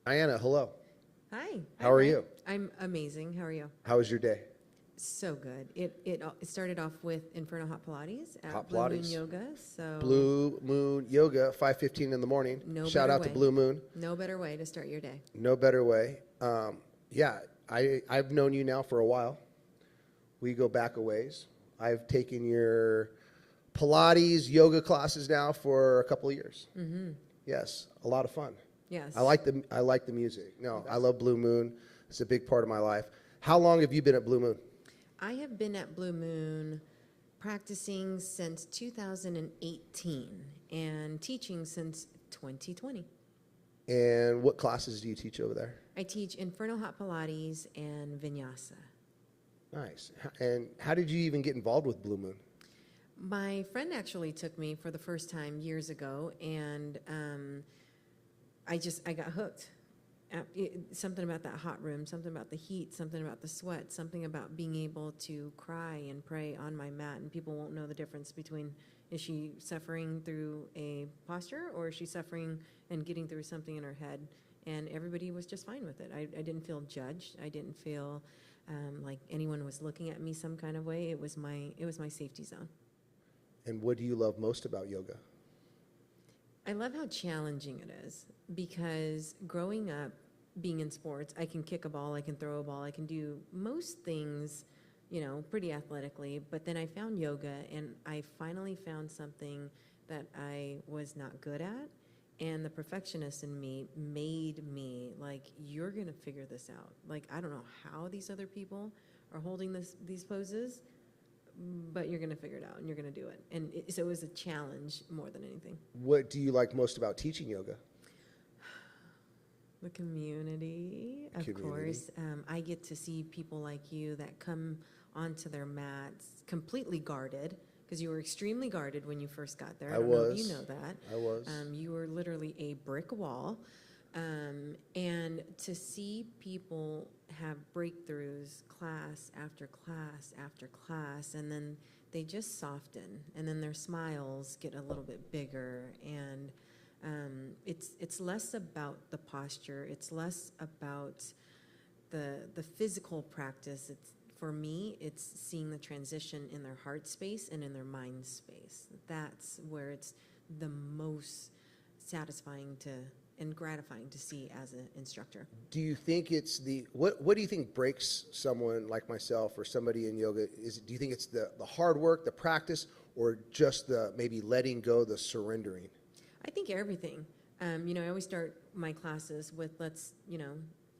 Diana, hello. Hi. How are you? I'm amazing. How are you? How was your day? So good. It started off with Inferno Hot Pilates at Hot Blue Moon Pilates. Yoga. So Blue Moon Yoga, 5:15 in the morning. no Shout better out to way. Blue Moon. No better way to start your day. No better way. Yeah, I've known you now for a while. We go back a ways. I've taken your Pilates yoga classes now for a couple of years. Mm-hmm. Yes, a lot of fun. Yes. I like the music. No, I love Blue Moon. It's a big part of my life. How long have you been at Blue Moon? I have been at Blue Moon practicing since 2018 and teaching since 2020. And what classes do you teach over there? I teach Inferno Hot Pilates and Vinyasa. Nice. And how did you even get involved with Blue Moon? My friend actually took me for the first time years ago, and I got hooked. Something about that hot room, something about the heat, something about the sweat, something about being able to cry and pray on my mat, and people won't know the difference between, is she suffering through a posture or is she suffering and getting through something in her head? And everybody was just fine with it. I didn't feel judged. I didn't feel like anyone was looking at me some kind of way. It was my safety zone. And what do you love most about yoga? I love how challenging it is, because growing up, being in sports, I can kick a ball, I can throw a ball, I can do most things, pretty athletically. But then I found yoga, and I finally found something that I was not good at. And the perfectionist in me made me like, you're going to figure this out. Like, I don't know how these other people are holding these poses, but you're going to figure it out and you're going to do it. And so it was a challenge more than anything. What do you like most about teaching yoga? The community, of course. I get to see people like you that come onto their mats completely guarded, because you were extremely guarded when you first got there. I don't know if you know that. I was. You were literally a brick wall. And to see people have breakthroughs class after class after class, and then they just soften, and then their smiles get a little bit bigger, and it's less about the posture, it's less about the physical practice. For me, it's seeing the transition in their heart space and in their mind space. That's where it's the most satisfying and gratifying to see as an instructor. Do you think it's what do you think breaks someone like myself or somebody in yoga? Do you think it's the hard work, the practice, or just the maybe letting go, the surrendering? I think everything. I always start my classes with let's,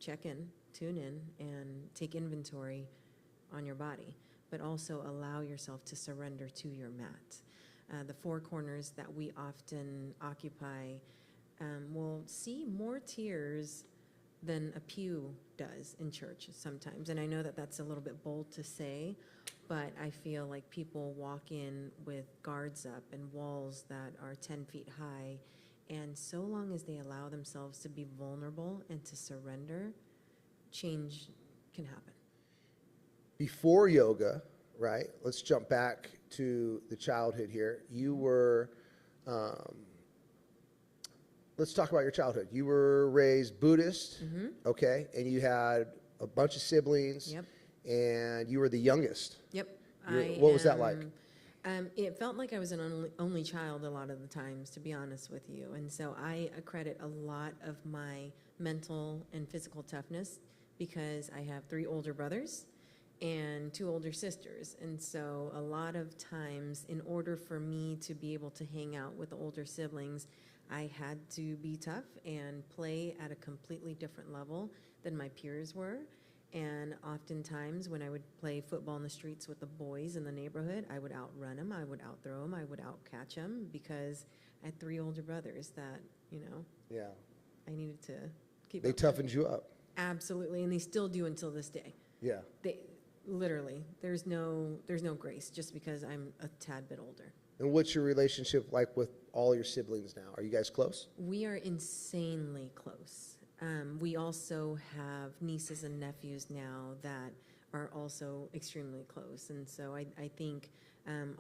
check in, tune in, and take inventory on your body, but also allow yourself to surrender to your mat. The four corners that we often occupy will see more tears than a pew does in church sometimes. And I know that that's a little bit bold to say, but I feel like people walk in with guards up and walls that are 10 feet high. And so long as they allow themselves to be vulnerable and to surrender, change can happen. Before yoga, right? Let's jump back to the childhood here. You were, let's talk about your childhood. You were raised Buddhist, okay, and you had a bunch of siblings. Yep. And you were the youngest. Yep. What was that like? It felt like I was an only child a lot of the times, to be honest with you. And so I accredit a lot of my mental and physical toughness because I have 3 older brothers and 2 older sisters. And so a lot of times, in order for me to be able to hang out with the older siblings, I had to be tough and play at a completely different level than my peers were. And oftentimes when I would play football in the streets with the boys in the neighborhood, I would outrun them, I would outthrow them, I would outcatch them, because I had 3 older brothers that, Yeah. I needed to keep They up toughened you up. Absolutely, and they still do until this day. Yeah. They literally, there's no grace just because I'm a tad bit older. And what's your relationship like with all your siblings now? Are you guys close? We are insanely close. We also have nieces and nephews now that are also extremely close. And so I think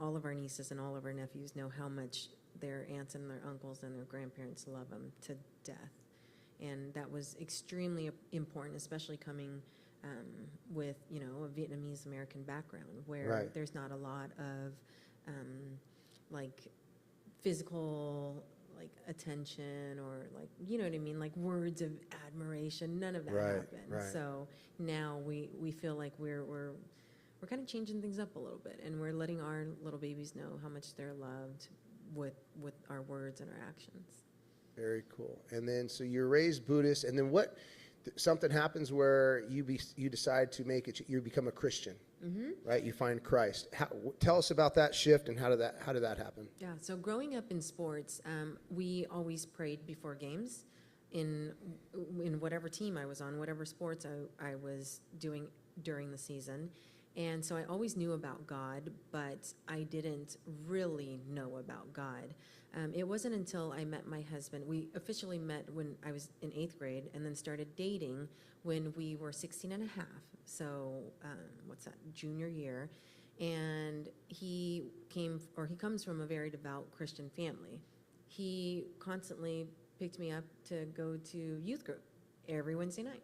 all of our nieces and all of our nephews know how much their aunts and their uncles and their grandparents love them to death. And that was extremely important, especially coming with, you know, a Vietnamese American background where Right. there's not a lot of like physical like attention or like, you know what I mean, like words of admiration. None of that Right, happened. right. So now we feel like we're kind of changing things up a little bit, and we're letting our little babies know how much they're loved with our words and our actions. Very cool. And then, so you're raised Buddhist, and then what? Something happens where you decide to make it. You become a Christian, right? You find Christ. Tell us about that shift and how did that happen? Yeah. So growing up in sports, we always prayed before games, in whatever team I was on, whatever sports I was doing during the season. And so I always knew about God, but I didn't really know about God. It wasn't until I met my husband. We officially met when I was in 8th grade and then started dating when we were 16 and a half. So what's that, junior year. And he comes from a very devout Christian family. He constantly picked me up to go to youth group every Wednesday night.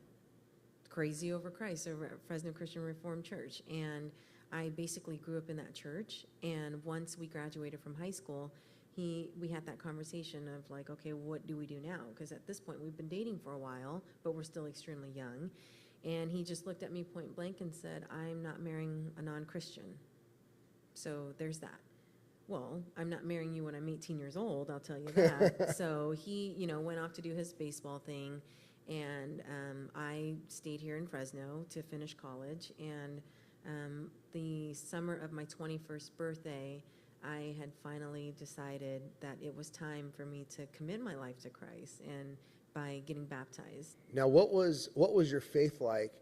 Crazy Over Christ over at Fresno Christian Reformed Church. And I basically grew up in that church. And once we graduated from high school, we had that conversation of like, okay, what do we do now? Because at this point, we've been dating for a while, but we're still extremely young. And he just looked at me point blank and said, I'm not marrying a non-Christian. So there's that. Well, I'm not marrying you when I'm 18 years old, I'll tell you that. So he, you know, went off to do his baseball thing. And I stayed here in Fresno to finish college. And the summer of my 21st birthday, I had finally decided that it was time for me to commit my life to Christ, and by getting baptized. Now, what was your faith like?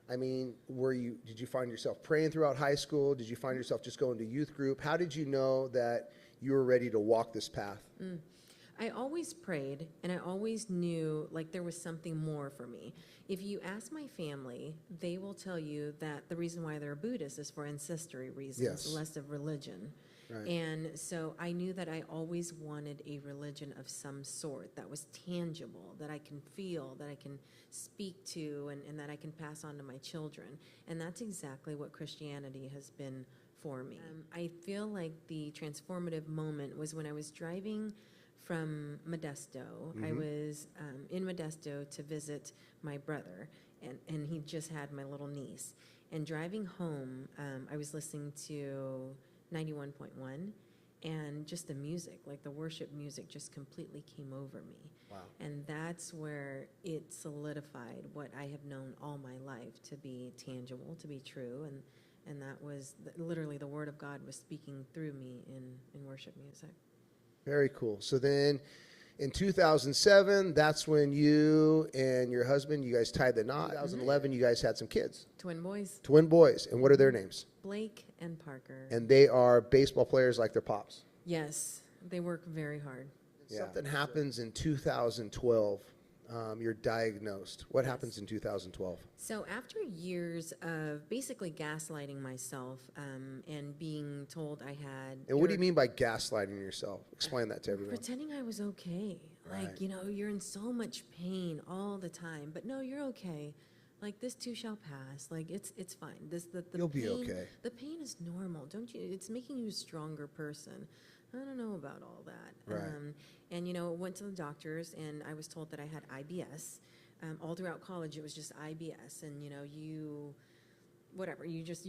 I mean, did you find yourself praying throughout high school? Did you find yourself just going to youth group? How did you know that you were ready to walk this path? I always prayed, and I always knew like there was something more for me. If you ask my family, they will tell you that the reason why they're Buddhist is for ancestry reasons, Yes. less of religion. Right. And so I knew that I always wanted a religion of some sort that was tangible, that I can feel, that I can speak to, and that I can pass on to my children. And that's exactly what Christianity has been for me. I feel like the transformative moment was when I was driving from Modesto. I was in Modesto to visit my brother, and he just had my little niece. And driving home, I was listening to 91.1, and just the music, like the worship music, just completely came over me. Wow. And that's where it solidified what I have known all my life to be tangible, to be true, and that was literally the Word of God was speaking through me in worship music. Very cool. So then in 2007, that's when you and your husband, you guys tied the knot. 2011, you guys had some kids. Twin boys, Twin boys. And what are their names? Blake and Parker. And they are baseball players like their pops. Yes, they work very hard. Yeah. Something happens in 2012. You're diagnosed. What happens in 2012? So after years of basically gaslighting myself and being told I had... And what do you mean by gaslighting yourself? Explain that to everyone. Pretending I was okay. Right. Like, you know, you're in so much pain all the time, but no, you're okay. Like, this too shall pass. Like, it's fine. The You'll be pain, okay. The pain is normal, don't you? It's making you a stronger person. I don't know about all that. Right. And, you know, went to the doctors, and I was told that I had IBS. All throughout college, it was just IBS. And, you know, you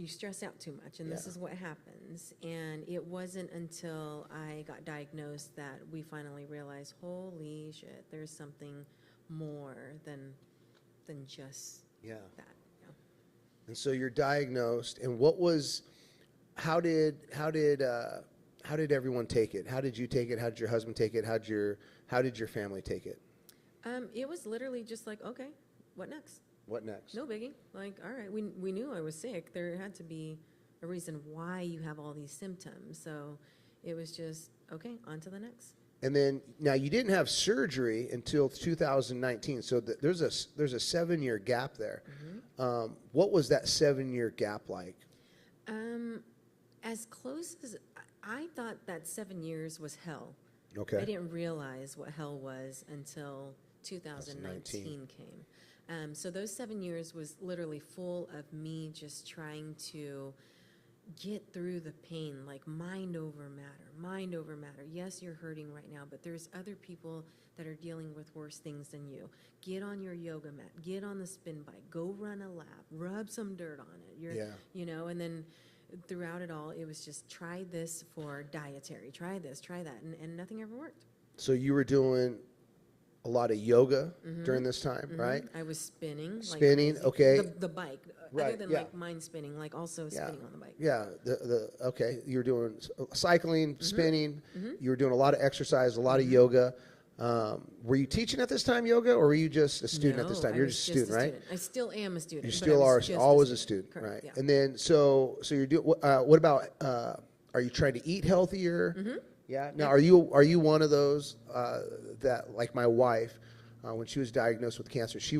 stress out too much, and this is what happens. And it wasn't until I got diagnosed that we finally realized, holy shit, there's something more than just that. Yeah. And so you're diagnosed. And how did everyone take it? How did you take it? How did your husband take it? How did your family take it? It was literally just like, okay, what next? What next? No biggie. Like, all right, we knew I was sick. There had to be a reason why you have all these symptoms. So it was just, okay, on to the next. And then, now you didn't have surgery until 2019. So there's a 7-year gap there. What was that 7-year gap like? As close as, I thought that 7 years was hell. Okay. I didn't realize what hell was until 2019 came. So those 7 years was literally full of me just trying to get through the pain, like mind over matter, mind over matter. Yes, you're hurting right now, but there's other people that are dealing with worse things than you. Get on your yoga mat, get on the spin bike, go run a lap, rub some dirt on it. You know, and then throughout it all, it was just try this for dietary, try this, try that, and nothing ever worked. So you were doing a lot of yoga during this time, right? I was spinning. Spinning, like okay. The bike, Right, other than yeah. like mind spinning, like also spinning on the bike. Yeah, okay. You were doing cycling, spinning. You were doing a lot of exercise, a lot of yoga. Were you teaching at this time yoga, or were you just a student at this time? You're just a student, right? I still am a student. You but still I are was just always a student, Correct, right? yeah. And then so you're doing. What about? Are you trying to eat healthier? Yeah. Now, are you one of those that, like my wife, when she was diagnosed with cancer, she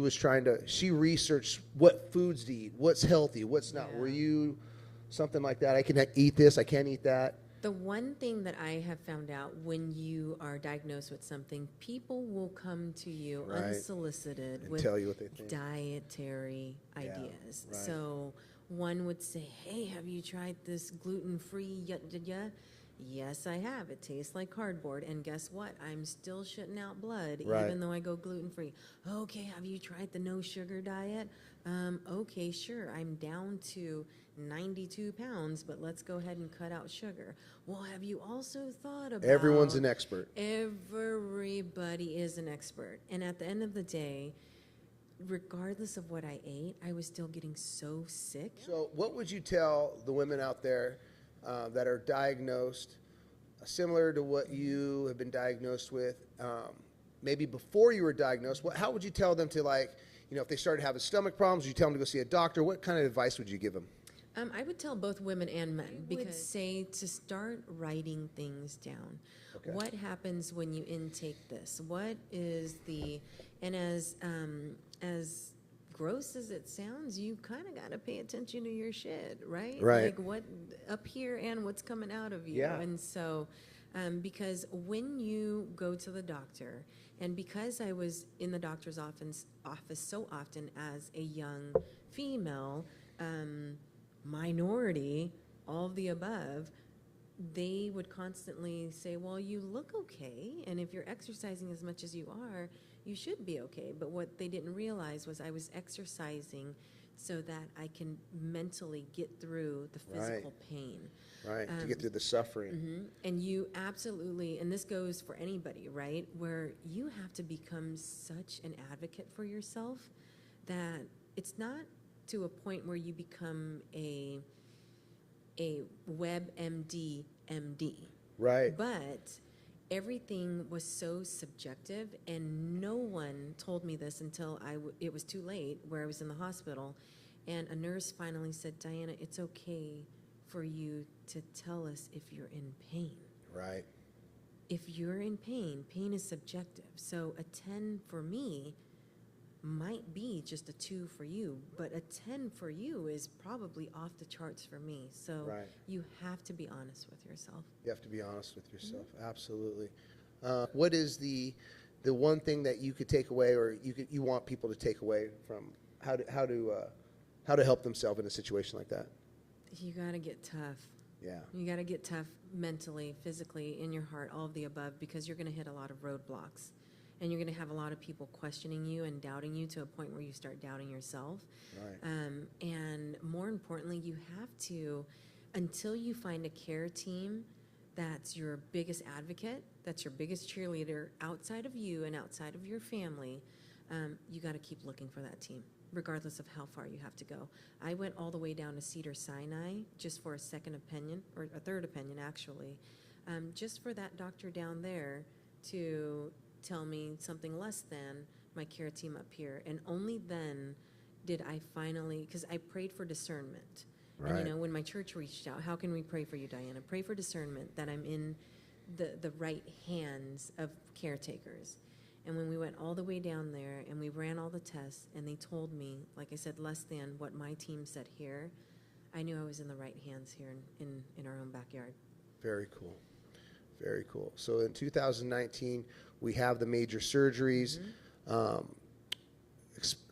researched what foods to eat, what's healthy, what's not. Yeah. Were you something like that? I can eat this, I can't eat that. The one thing that I have found out when you are diagnosed with something, people will come to you Right. unsolicited And with tell you what they think. dietary ideas. right. So one would say, hey, have you tried this gluten-free yada? Yes, I have. It tastes like cardboard. And guess what? I'm still shitting out blood, Right. even though I go gluten-free. Okay, have you tried the no-sugar diet? Okay, sure. I'm down to 92 pounds, but let's go ahead and cut out sugar. Well, have you also thought about... Everyone's an expert. Everybody is an expert. And at the end of the day, regardless of what I ate, I was still getting so sick. So what would you tell the women out there that are diagnosed similar to what you have been diagnosed with, maybe before you were diagnosed? How would you tell them to, like, if they started having stomach problems, would you tell them to go see a doctor? What kind of advice would you give them? I would tell both women and men, because say to start writing things down. Okay. What happens when you intake this? What is and as gross as it sounds, you kind of got to pay attention to your shit, right? Right. Like what up here and what's coming out of you. Yeah. And so, because when you go to the doctor, and because I was in the doctor's office so often as a young female, minority, all of the above, they would constantly say, well, you look okay, and if you're exercising as much as you are, you should be okay. But what they didn't realize was I was exercising so that I can mentally get through the physical pain. Right, to get through the suffering. And you absolutely, and this goes for anybody, right, where you have to become such an advocate for yourself that it's not to a point where you become a WebMD MD. Right. But everything was so subjective, and no one told me this until it was too late, where I was in the hospital, and a nurse finally said, Diana, it's okay for you to tell us if you're in pain. Right. If you're in pain, pain is subjective. So a 10 for me might be just a 2 for you, but a 10 for you is probably off the charts for me. So Right. you have to be honest with yourself. You have to be honest with yourself. Absolutely. What is the one thing that you could take away, or you want people to take away from how to help themselves in a situation like that? You got to get tough. Yeah. You got to get tough mentally, physically, in your heart, all of the above, because you're going to hit a lot of roadblocks. And you're going to have a lot of people questioning you and doubting you to a point where you start doubting yourself. Right. And more importantly, you have to, until you find a care team that's your biggest advocate, that's your biggest cheerleader outside of you and outside of your family, you got to keep looking for that team, regardless of how far you have to go. I went all the way down to Cedars-Sinai just for a second opinion, or a third opinion actually, just for that doctor down there to tell me something less than my care team up here. And only then did I finally, because I prayed for discernment. Right. And when my church reached out, how can we pray for you, Diana? Pray for discernment, that I'm in the right hands of caretakers. And when we went all the way down there and we ran all the tests and they told me, like I said, less than what my team said here, I knew I was in the right hands here in our own backyard. Very cool. Very cool. So in 2019, we have the major surgeries.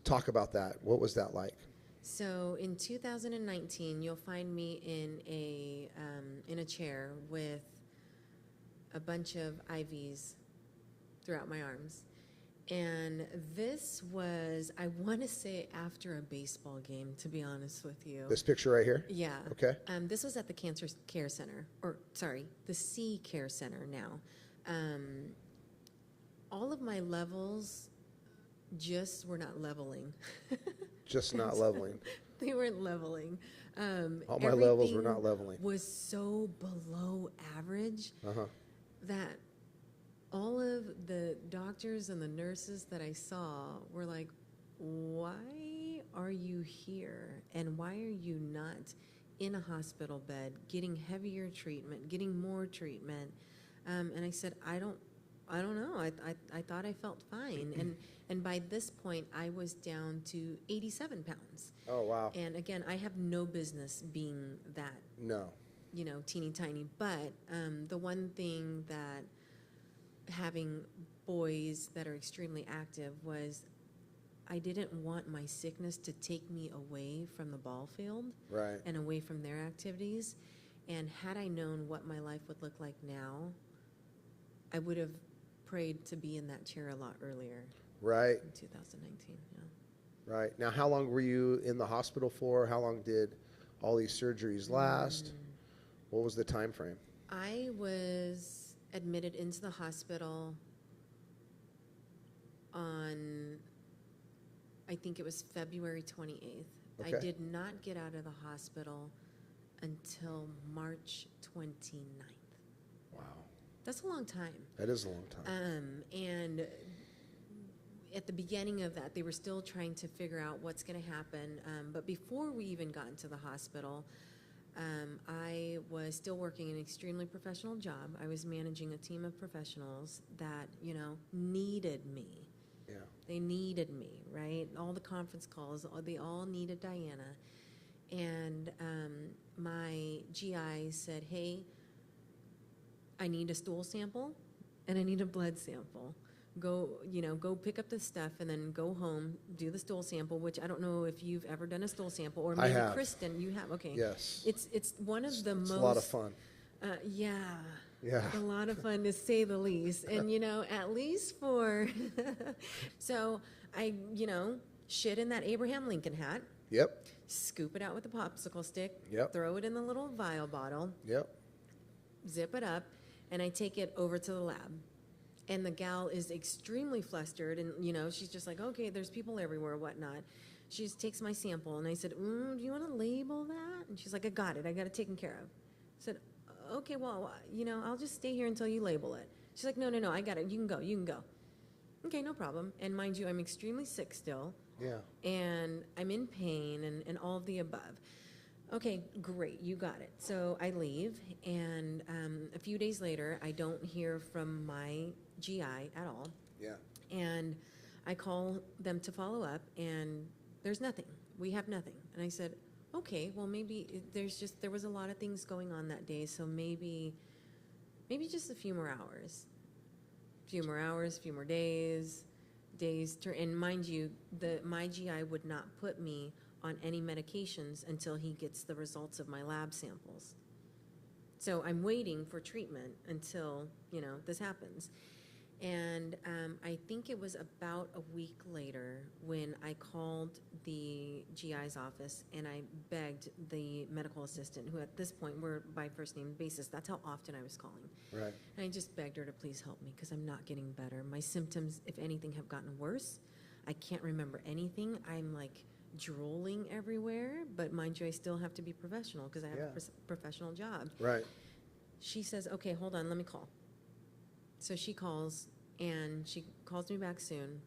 Talk about that. What was that like? So in 2019, you'll find me in a chair with a bunch of IVs throughout my arms. And this was, I want to say, after a baseball game, to be honest with you. This picture right here? Yeah. Okay. This was at the Cancer Care Center, or sorry, the C Care Center now. All of my levels just were not leveling. Just not leveling. They weren't leveling. All my levels were not leveling. Was so below average Uh-huh. that all of the doctors and the nurses that I saw were like, why are you here? And why are you not in a hospital bed, getting heavier treatment, getting more treatment? And I said, I don't know. I thought I felt fine. And by this point, I was down to 87 pounds. Oh, wow. And again, I have no business being that, No. teeny tiny. But the one thing that having boys that are extremely active was I didn't want my sickness to take me away from the ball field. Right. And away from their activities. And had I known what my life would look like now, I would have prayed to be in that chair a lot earlier. Right. In 2019, yeah. Right. Now, how long were you in the hospital for? How long did all these surgeries last? What was the time frame? I was admitted into the hospital on, I think it was February 28th. Okay. I did not get out of the hospital until March 29th. Wow. That's a long time. That is a long time. And at the beginning of that, they were still trying to figure out what's going to happen. But before we even got into the hospital, I was still working an extremely professional job. I was managing a team of professionals that, needed me. Yeah. They needed me, right? All the conference calls, they all needed Diana. And my GI said, hey, I need a stool sample and I need a blood sample. Go pick up this stuff and then go home, do the stool sample, which I don't know if you've ever done a stool sample, or maybe Kristen, you have. Okay. Yes. It's one of the most. It's a lot of fun. Yeah. Yeah. A lot of fun, to say the least. And, at least for, so I, shit in that Abraham Lincoln hat. Yep. Scoop it out with a popsicle stick. Yep. Throw it in the little vial bottle. Yep. Zip it up, and I take it over to the lab. And the gal is extremely flustered, and, she's just like, okay, there's people everywhere, whatnot. She just takes my sample, and I said, do you want to label that? And she's like, I got it taken care of. I said, okay, well, I'll just stay here until you label it. She's like, no, I got it. You can go. Okay, no problem. And mind you, I'm extremely sick still. Yeah. And I'm in pain and all of the above. Okay, great, you got it. So I leave, and a few days later, I don't hear from my GI at all. Yeah. And I call them to follow up, and there's nothing. We have nothing. And I said, okay, well, maybe there was a lot of things going on that day, so maybe just a few more hours. Few more days, and mind you, my GI would not put me on any medications until he gets the results of my lab samples. So I'm waiting for treatment until, this happens. And I think it was about a week later when I called the GI's office and I begged the medical assistant, who at this point were by first name basis. That's how often I was calling. Right. And I just begged her to please help me because I'm not getting better. My symptoms, if anything, have gotten worse. I can't remember anything. I'm like drooling everywhere, but mind you, I still have to be professional because I have a professional job. Right. She says, okay, hold on, let me call. So she calls, and she calls me back soon.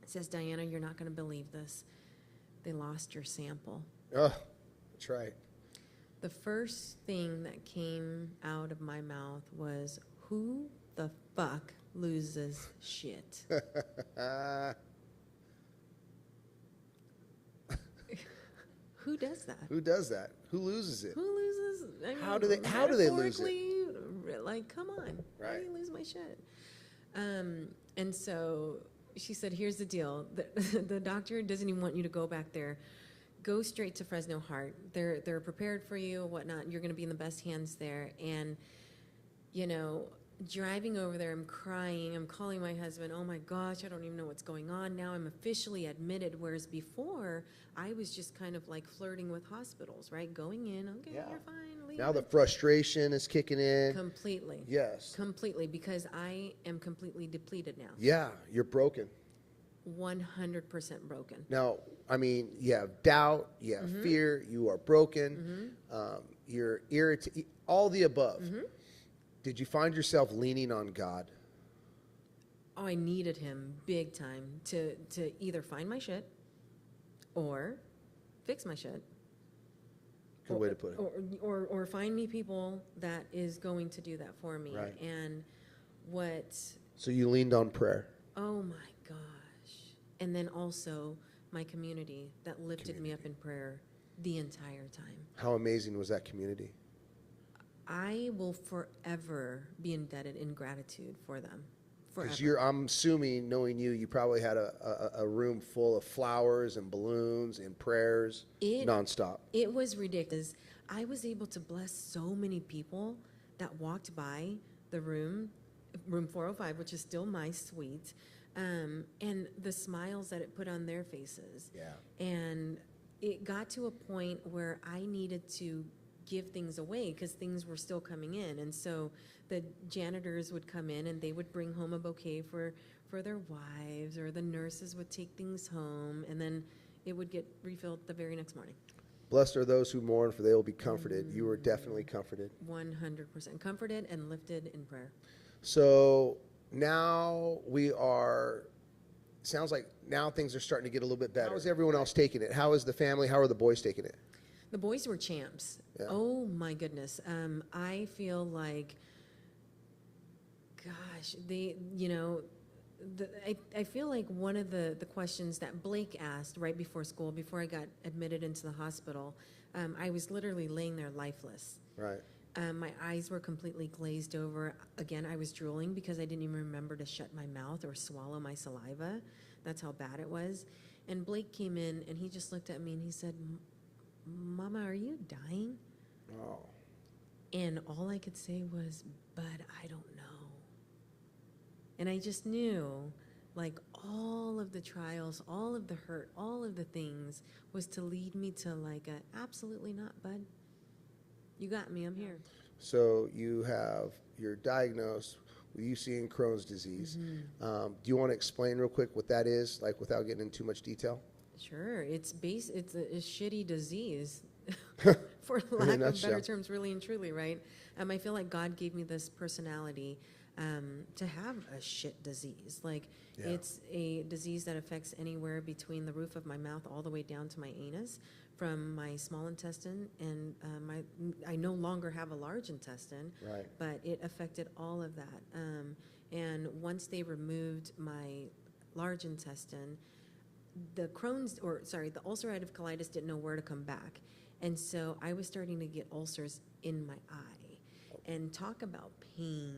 Says, Diana, you're not going to believe this. They lost your sample. Oh, that's right. The first thing that came out of my mouth was, who the fuck loses shit? Who does that? Who does that? Who loses it? Who loses? I mean, How do they lose it? metaphorically, like, come on. Right. How do you lose my shit? And so, she said, here's the deal. The doctor doesn't even want you to go back there. Go straight to Fresno Heart. They're prepared for you, whatnot. You're going to be in the best hands there. And, you know, driving over there, I'm crying. I'm calling my husband. Oh my gosh, I don't even know what's going on. Now I'm officially admitted. Whereas before, I was just kind of like flirting with hospitals, right? Going in, okay, Yeah. you're fine. Leave Now the it. frustration is kicking in. Completely. Yes. Completely, because I am completely depleted now. Yeah, you're broken. 100% broken. Now, I mean, you have doubt, you have fear, you are broken, you're irritated, all the above. Did you find yourself leaning on God? Oh, I needed him big time to either find my shit or fix my shit. Good way to put it. Or find me people that is going to do that for me. Right. And what, So you leaned on prayer. oh my gosh. And then also my community that lifted me up in prayer the entire time. How amazing was that community? I will forever be indebted in gratitude for them. Forever. Because I'm assuming, knowing you, you probably had a room full of flowers and balloons and prayers nonstop. It was ridiculous. I was able to bless so many people that walked by the room 405, which is still my suite, and the smiles that it put on their faces. Yeah. And it got to a point where I needed to give things away because things were still coming in. And so the janitors would come in and they would bring home a bouquet for their wives, or the nurses would take things home, and then it would get refilled the very next morning. Blessed are those who mourn, for they will be comforted. You were definitely comforted. 100% comforted and lifted in prayer. So now sounds like now things are starting to get a little bit better. How is everyone else taking it? How is the family? How are the boys taking it? The boys were champs. Yeah. Oh my goodness. I feel like, gosh, I feel like one of the questions that Blake asked right before school, before I got admitted into the hospital, I was literally laying there lifeless. Right. My eyes were completely glazed over. Again, I was drooling because I didn't even remember to shut my mouth or swallow my saliva. That's how bad it was. And Blake came in and he just looked at me and he said, Mama, are you dying? Oh. And all I could say was, but I don't know. And I just knew, like, all of the trials, all of the hurt, all of the things was to lead me to like absolutely not, bud. You got me, I'm here. So you're diagnosed with UC and Crohn's disease. Do you want to explain real quick what that is, like without getting into too much detail? Sure, it's a shitty disease, for lack of better terms, really and truly, right? I feel like God gave me this personality to have a shit disease. Like, it's a disease that affects anywhere between the roof of my mouth all the way down to my anus, from my small intestine, and I no longer have a large intestine, Right. but it affected all of that. And once they removed my large intestine, the ulcerative colitis didn't know where to come back. And so I was starting to get ulcers in my eye. And talk about pain.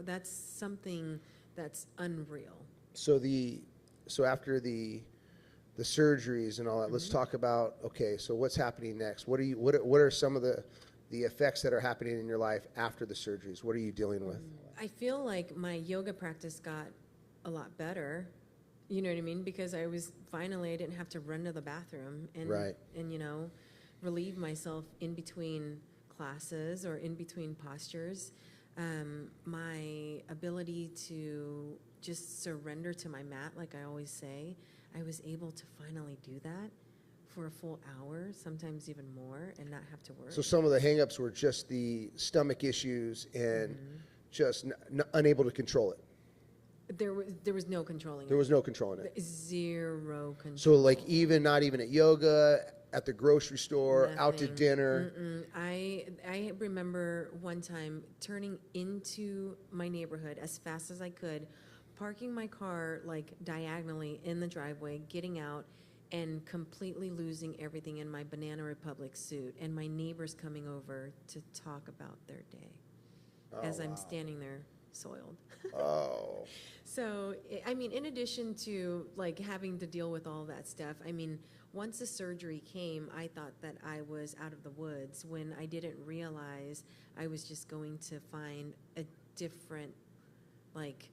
That's something that's unreal. So after the surgeries and all that, let's talk about, okay, so what's happening next? What are some of the effects that are happening in your life after the surgeries? What are you dealing with? I feel like my yoga practice got a lot better. You know what I mean? Because I didn't have to run to the bathroom and Right. and relieve myself in between classes or in between postures. My ability to just surrender to my mat, like I always say, I was able to finally do that for a full hour, sometimes even more, and not have to work. So some of the hangups were just the stomach issues and just unable to control it. There was no controlling There it. was no controlling it. Zero control. So like not even at yoga, at the grocery store, out to Nothing. dinner. I remember one time turning into my neighborhood as fast as I could, parking my car like diagonally in the driveway, getting out, and completely losing everything in my Banana Republic suit, and my neighbors coming over to talk about their day as I'm standing there soiled. Oh. So, I mean, in addition to like having to deal with all that stuff, I mean, once the surgery came, I thought that I was out of the woods when I didn't realize I was just going to find a different, like,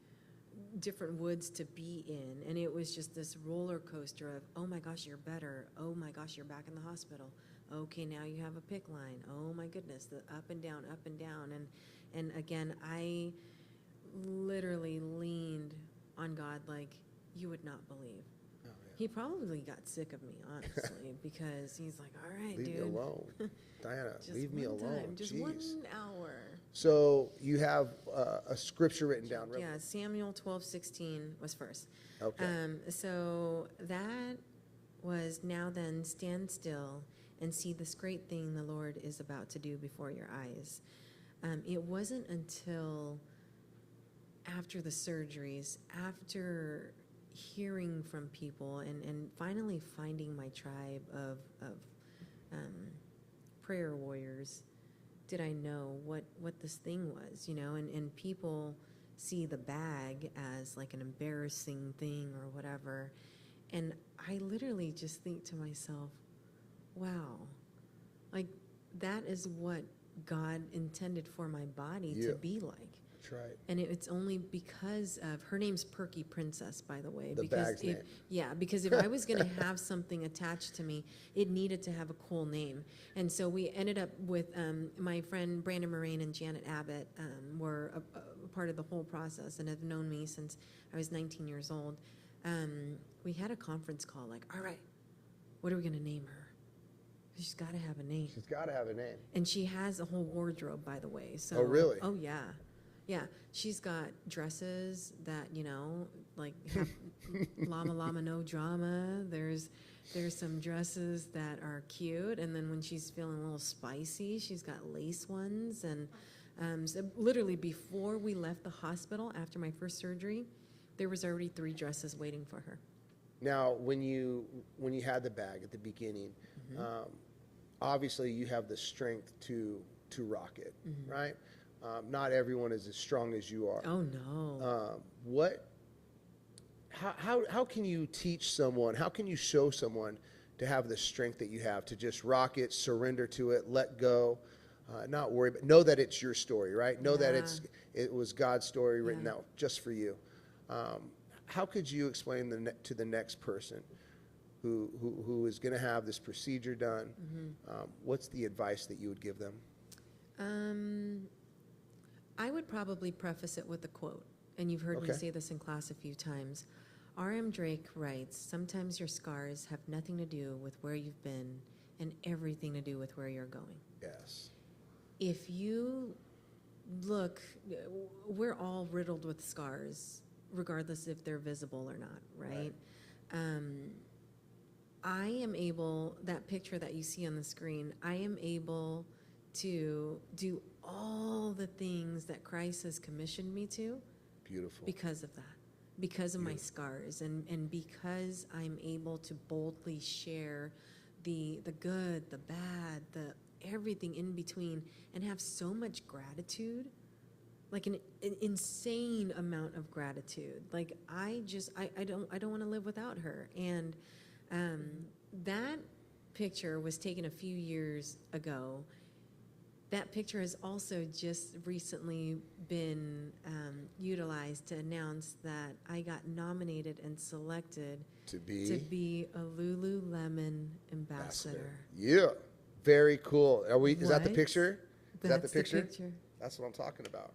different woods to be in. And it was just this roller coaster of, oh my gosh, you're better. Oh my gosh, you're back in the hospital. Okay, now you have a PICC line. Oh my goodness, the up and down, up and down. And again, I literally leaned on God like you would not believe. Oh, He probably got sick of me, honestly, because he's like, all right, leave dude. me alone. Diana, Just leave me one alone. time, just Jeez. 1 hour. So you have a scripture written down. Yeah, Samuel 12:16 was first. Okay. So that was, now then, stand still and see this great thing the Lord is about to do before your eyes. It wasn't until after the surgeries, after hearing from people and finally finding my tribe of prayer warriors, did I know what this thing was, you know, and people see the bag as like an embarrassing thing or whatever. And I literally just think to myself, wow, like that is what God intended for my body to be like. That's right. And it's only because of, her name's Perky Princess, by the way. The because bag's if, name. Yeah, because if I was going to have something attached to me, it needed to have a cool name. And so we ended up with my friend Brandon Moraine and Janet Abbott were a part of the whole process and have known me since I was 19 years old. We had a conference call like, all right, what are we going to name her? She's got to have a name. She's got to have a name. And she has a whole wardrobe, by the way. So, Oh, really? Oh, yeah. Yeah. She's got dresses that, you know, like have llama llama no drama. There's some dresses that are cute. And then when she's feeling a little spicy, she's got lace ones. And so literally before we left the hospital after my first surgery, there was already 3 dresses waiting for her. Now, when you had the bag at the beginning, obviously you have the strength to rock it, right? Not everyone is as strong as you are. Oh no. How can you teach someone? How can you show someone to have the strength that you have to just rock it, surrender to it, let go, not worry, but know that it's your story, right? Know that it was God's story written out just for you. How could you explain to the next person who is going to have this procedure done? What's the advice that you would give them? I would probably preface it with a quote, and you've heard me say this in class a few times. R.M. Drake writes, sometimes your scars have nothing to do with where you've been and everything to do with where you're going. Yes. If you look, we're all riddled with scars, regardless if they're visible or not, right? I am able, that picture that you see on the screen, I am able to do all the things that Christ has commissioned me to. Beautiful. Because of that, because of my scars, and because I'm able to boldly share the good, the bad, the everything in between, and have so much gratitude, like an insane amount of gratitude. Like I don't want to live without her. And that picture was taken a few years ago. That picture has also just recently been utilized to announce that I got nominated and selected to be a Lululemon ambassador. Yeah, very cool. Is that the What? picture? Is that the That's picture? That's what I'm talking about.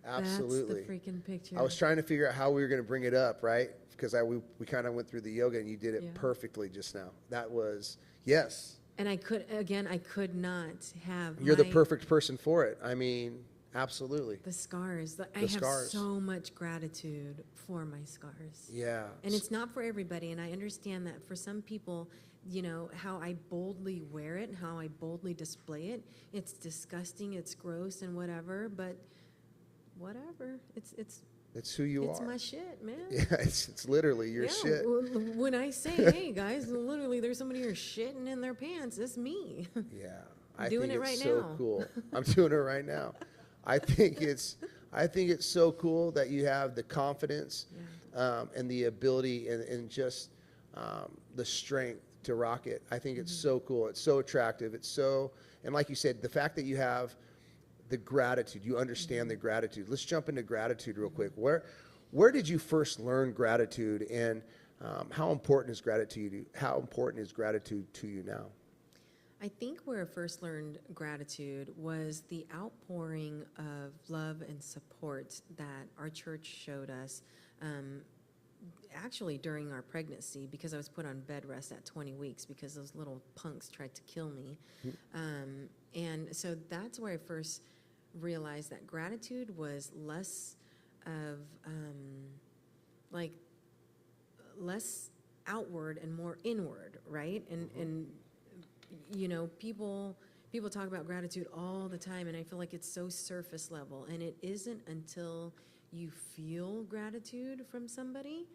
Absolutely. That's the freaking picture. I was trying to figure out how we were going to bring it up, right? Because we kind of went through the yoga and you did it perfectly just now. That was, yes. And I could not have. You're the perfect person for it. I mean, absolutely. The scars. I have so much gratitude for my scars. Yeah. And it's not for everybody. And I understand that for some people, you know, how I boldly wear it, how I boldly display it, it's disgusting, it's gross and whatever, but whatever. It's who you are. It's my shit, man. Yeah, it's literally your shit. When I say, hey, guys, literally there's somebody here shitting in their pants, it's me. Yeah. I'm doing it right so now. Cool. I'm doing it right now. I think it's I think it's so cool that you have the confidence Yeah. and the ability and just the strength to rock it. I think it's so cool. It's so attractive. It's so, and like you said, the fact that you have the gratitude, you understand the gratitude. Let's jump into gratitude real quick. Where did you first learn gratitude, and how important is gratitude? How important is gratitude to you now? I think where I first learned gratitude was the outpouring of love and support that our church showed us, actually during our pregnancy, because I was put on bed rest at 20 weeks because those little punks tried to kill me. And so that's where I first realized that gratitude was less of like less outward and more inward, right? And you know, people talk about gratitude all the time, and I feel like it's so surface level, and it isn't until you feel gratitude from somebody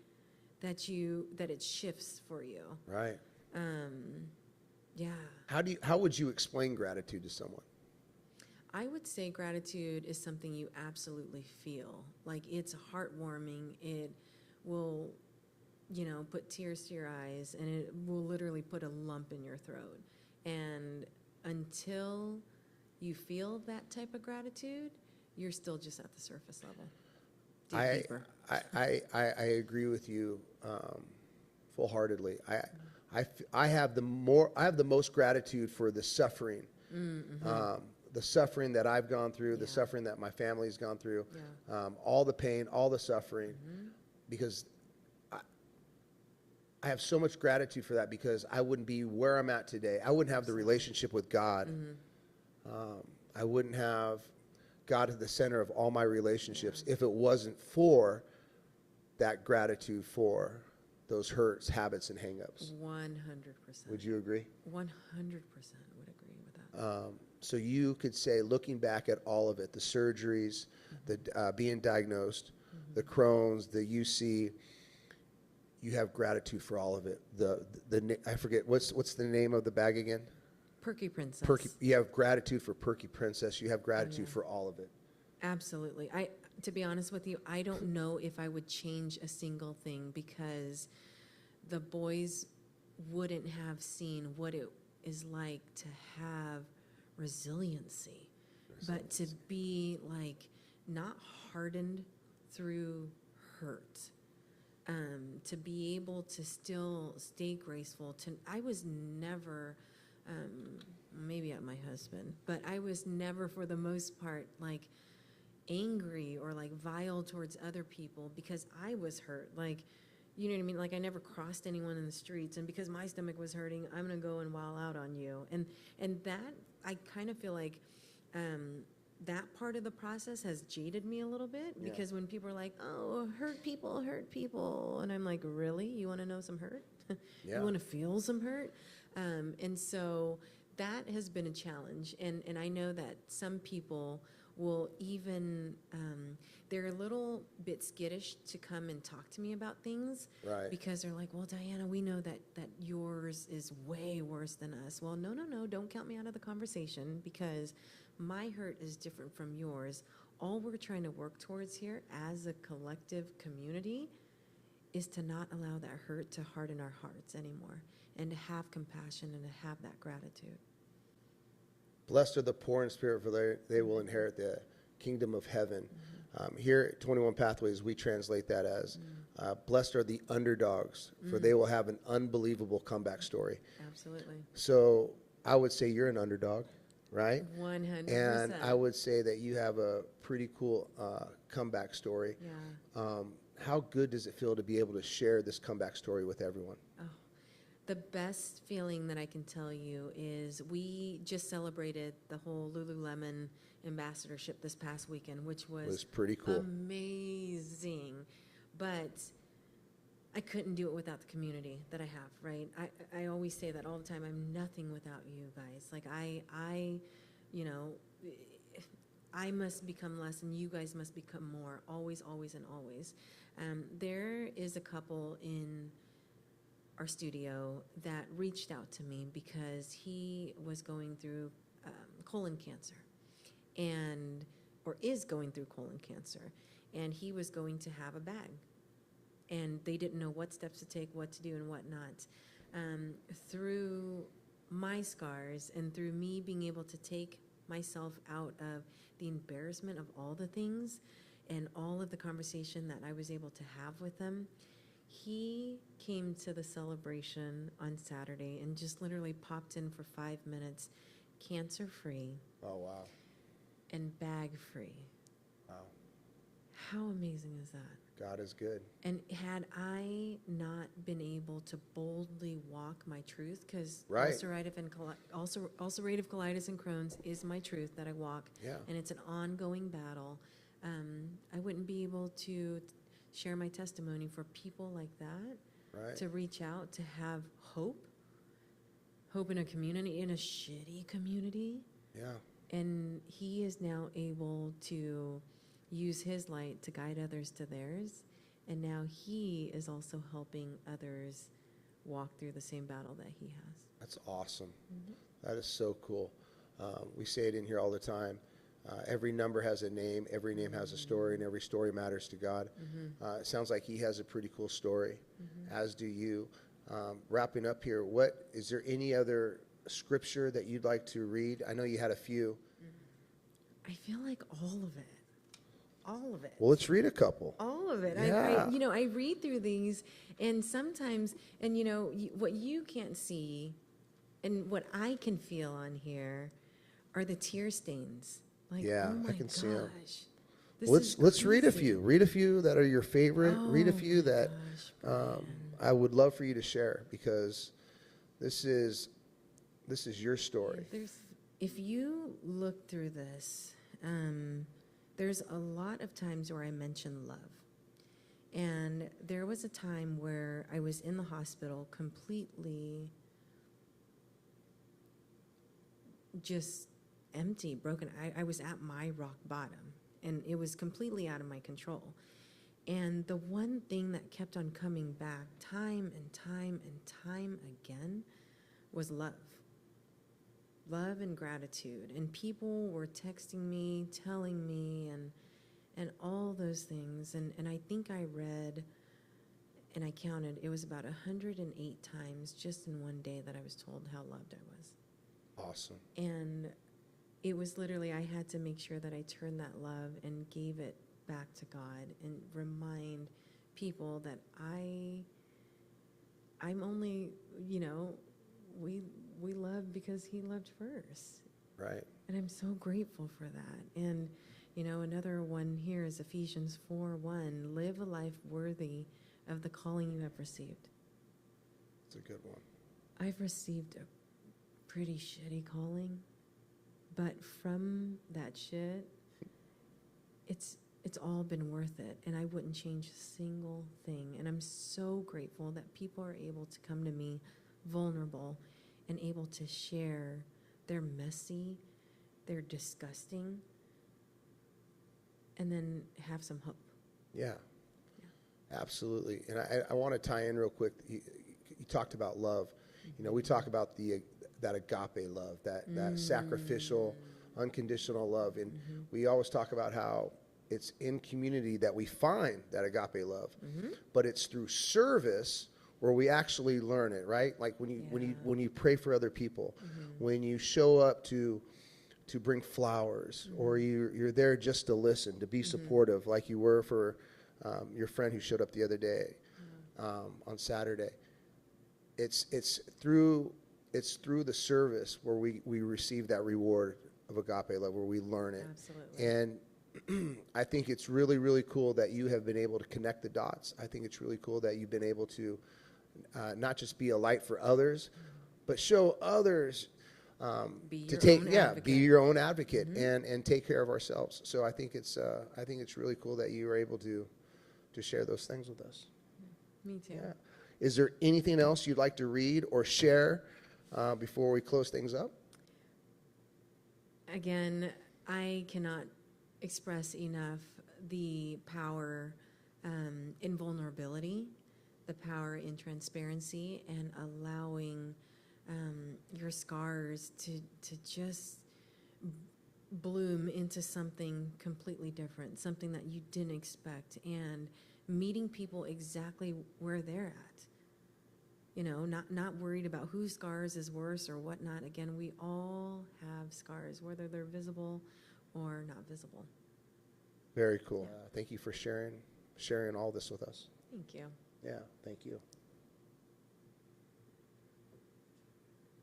that it shifts for you. Right. Yeah. How would you explain gratitude to someone? I would say gratitude is something you absolutely feel. Like, it's heartwarming. It will, you know, put tears to your eyes, and it will literally put a lump in your throat. And until you feel that type of gratitude, you're still just at the surface level. Deeper. I agree with you full-heartedly. I have the most gratitude for the suffering, the suffering that I've gone through, the suffering that my family's gone through, all the pain, all the suffering, because I have so much gratitude for that, because I wouldn't be where I'm at today. I wouldn't have the relationship with God. I wouldn't have God at the center of all my relationships if it wasn't for that gratitude for those hurts, habits, and hangups. 100%. Would you agree? 100% would agree with that. So you could say, looking back at all of it, the surgeries, the being diagnosed, the Crohn's, the UC, you have gratitude for all of it. I forget, what's the name of the bag again? Perky Princess. You have gratitude for Perky Princess. You have gratitude for all of it. Absolutely. To be honest with you, I don't know if I would change a single thing, because the boys wouldn't have seen what it is like to have resiliency, but to be like not hardened through hurt. To be able to still stay graceful. I was never, maybe at my husband, but I was never, for the most part, like angry or like vile towards other people because I was hurt. Like, you know what I mean? Like, I never crossed anyone in the streets, and because my stomach was hurting, I'm gonna go and wild out on you. And that, I kind of feel like that part of the process has jaded me a little bit, because when people are like, oh, hurt people, and I'm like, really? You want to know some hurt? You want to feel some hurt? And so that has been a challenge, and I know that some people will even, they're a little bit skittish to come and talk to me about things, Right. because they're like, well, Diana, we know that yours is way worse than us. Well, no, don't count me out of the conversation, because my hurt is different from yours. All we're trying to work towards here as a collective community is to not allow that hurt to harden our hearts anymore, and to have compassion and to have that gratitude. Blessed are the poor in spirit, for they will inherit the kingdom of heaven. Here at 21 Pathways, we translate that as, blessed are the underdogs, for they will have an unbelievable comeback story. Absolutely. So I would say you're an underdog, right? 100%. And I would say that you have a pretty cool comeback story. Yeah. How good does it feel to be able to share this comeback story with everyone? Oh, the best feeling that I can tell you is we just celebrated the whole Lululemon ambassadorship this past weekend, which was pretty cool. Amazing. But I couldn't do it without the community that I have, right? I always say that all the time. I'm nothing without you guys. Like, you know, I must become less and you guys must become more, always, always, and always. There is a couple in our studio that reached out to me because he was going through colon cancer. And or is going through colon cancer, and he was going to have a bag. And they didn't know what steps to take, what to do, and what not. Through my scars and through me being able to take myself out of the embarrassment of all the things and all of the conversation that I was able to have with him, he came to the celebration on Saturday and just literally popped in for 5 minutes, cancer-free. Oh, wow. And bag-free. Wow. How amazing is that? God is good. And had I not been able to boldly walk my truth, because Right. ulcerative colitis and Crohn's is my truth that I walk, Yeah. and it's an ongoing battle, I wouldn't be able to share my testimony for people like that, Right. to reach out, to have hope in a community, in a shitty community. Yeah. And he is now able to use his light to guide others to theirs. And now he is also helping others walk through the same battle that he has. That's awesome. That is so cool. We say it in here all the time. Every number has a name, every name has a story, and every story matters to God. It sounds like he has a pretty cool story, as do you. Wrapping up here, is there any other scripture that you'd like to read? I know you had a few. I feel like all of it. All of it. Well, let's read a couple. All of it. Yeah. I read through these, and sometimes, and what you can't see and what I can feel on here are the tear stains. Like, Yeah, oh my I can see 'em. gosh, this Let's is read a crazy. few. Read a few that are your favorite. Read a Oh few my that gosh, Brian. I would love for you to share, because this is your story. If you look through this, there's a lot of times where I mention love. And there was a time where I was in the hospital completely just empty, broken. I was at my rock bottom, and it was completely out of my control. And the one thing that kept on coming back time and time and time again was love. Love and gratitude. And people were texting me, telling me, and all those things. And I think I read, and I counted, it was about 108 times just in one day that I was told how loved I was. Awesome. And it was literally, I had to make sure that I turned that love and gave it back to God and remind people that I'm only, we love because he loved first. Right. And I'm so grateful for that. And, another one here is Ephesians 4:1. Live a life worthy of the calling you have received. It's a good one. I've received a pretty shitty calling, but from that shit, it's all been worth it, and I wouldn't change a single thing. And I'm so grateful that people are able to come to me vulnerable and able to share their messy, their disgusting, and then have some hope. Yeah. Absolutely. And I want to tie in real quick. You talked about love. We talk about that agape love, that sacrificial, unconditional love. And we always talk about how it's in community that we find that agape love, but it's through service where we actually learn it, right? Like when you pray for other people, when you show up to bring flowers, or you're there just to listen, to be supportive, like you were for your friend who showed up the other day on Saturday. It's through the service where we receive that reward of agape love, where we learn it. Absolutely. And I think it's really, really cool that you have been able to connect the dots. I think it's really cool that you've been able to not just be a light for others, but show others be your own advocate and take care of ourselves. So I think it's really cool that you were able to share those things with us. Me too. Yeah. Is there anything else you'd like to read or share before we close things up? Again, I cannot express enough the power in vulnerability, the power in transparency, and allowing your scars to just bloom into something completely different, something that you didn't expect, and meeting people exactly where they're at. You know, not worried about whose scars is worse or whatnot. Again, we all have scars, whether they're visible or not visible. Very cool. Yeah. Thank you for sharing all this with us. Thank you. Yeah, thank you.